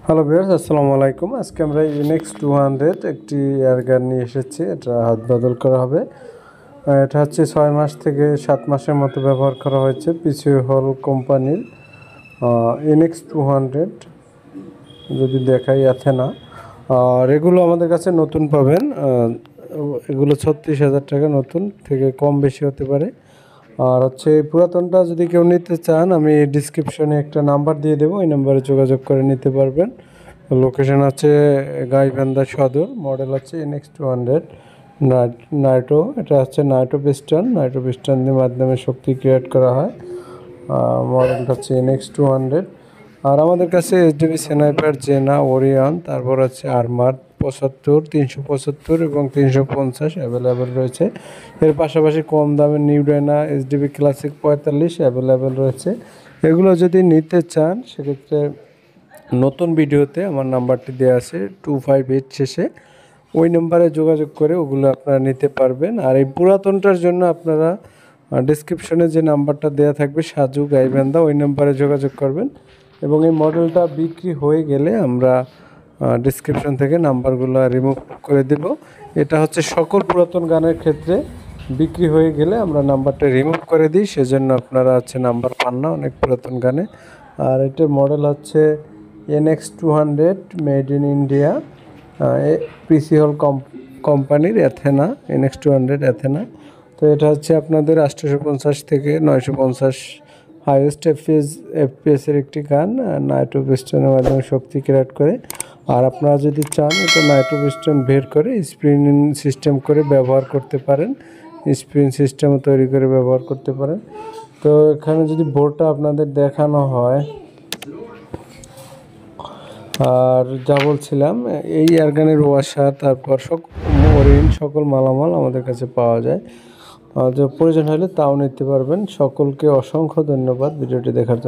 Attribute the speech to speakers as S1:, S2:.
S1: Hello viewers, আসসালামু আলাইকুম। আজকে আমরা ইউনেক্স 200 একটি এয়ার গান নিয়ে এসেছি। এটা হাত বদল করা হবে। এটা হচ্ছে 6 মাস থেকে 7 মাসের মতো ব্যবহার করা হয়েছে। পিছু হল কোম্পানির ইউনেক্স 200 যদি দেখাই অ্যাথেনা। আর এগুলো আমাদের কাছে নতুন পাবেন। এগুলো 36,000 টাকা, নতুন থেকে কম বেশি হতে পারে। আর হচ্ছে পুরাতনটা যদি কেউ নিতে চান, আমি ডিসক্রিপশনে একটা নাম্বার দিয়ে দেবো, ওই নাম্বারে যোগাযোগ করে নিতে পারবেন। লোকেশন আছে গাইবান্ধা সদর। মডেল হচ্ছে NX 200 নাইটো। এটা হচ্ছে নাইটো পিস্টনের মাধ্যমে শক্তি ক্রিয়েট করা হয়। মডেলটা হচ্ছে NX 200। আর আমাদের কাছে HDB স্নাইপার, জেনা, ওরিয়ন, তারপর আছে আর্মার 75, 375 এবং 350 অ্যাভেলেবেল রয়েছে। এর পাশাপাশি কম দামের নিউডাইনা HDB ক্লাসিক 45 অ্যাভেলেবেল রয়েছে। এগুলো যদি নিতে চান সেক্ষেত্রে নতুন ভিডিওতে আমার নাম্বারটি দেওয়া আছে 258 শেষে, ওই নাম্বারে যোগাযোগ করে ওগুলো আপনারা নিতে পারবেন। আর এই পুরাতনটার জন্য আপনারা ডিসক্রিপশনে যে নাম্বারটা দেওয়া থাকবে সাজু গাইবান্ধা, ওই নাম্বারে যোগাযোগ করবেন। এবং এই মডেলটা বিক্রি হয়ে গেলে আমরা ডিসক্রিপশন থেকে নাম্বারগুলো রিমুভ করে দেব। এটা হচ্ছে সকল পুরাতন গানের ক্ষেত্রে বিক্রি হয়ে গেলে আমরা নাম্বারটা রিমুভ করে দিই, সেজন্য আপনারা হচ্ছে নাম্বার পান না অনেক পুরাতন গানে। আর এটার মডেল হচ্ছে NX 200 মেড ইন ইন্ডিয়া, পিসি হল কোম্পানির অ্যাথেনা, NX 200 অ্যাথেনা। তো এটা হচ্ছে আপনাদের 850 থেকে 950 হাইয়েস্ট এফপিএসের একটি গান, নাইট্রো পিস্টনের মাধ্যমে শক্তি ক্রিয়েট করে। আর আপনারা যদি চান এটা নাইট্রো পিস্টন বের করে স্প্রিং সিস্টেম করে ব্যবহার করতে পারেন, স্প্রিং সিস্টেমও তৈরি করে ব্যবহার করতে পারেন। তো এখানে যদি বোর্ডটা আপনাদের দেখানো হয়, আর যা বলছিলাম, এই এয়ারগানের ওয়াশার, তারপর সকল মালামাল আমাদের কাছে পাওয়া যায়। যে প্রয়োজন হলে তাও নিতে পারবেন। সকলকে অসংখ্য ধন্যবাদ ভিডিওটি দেখার জন্য।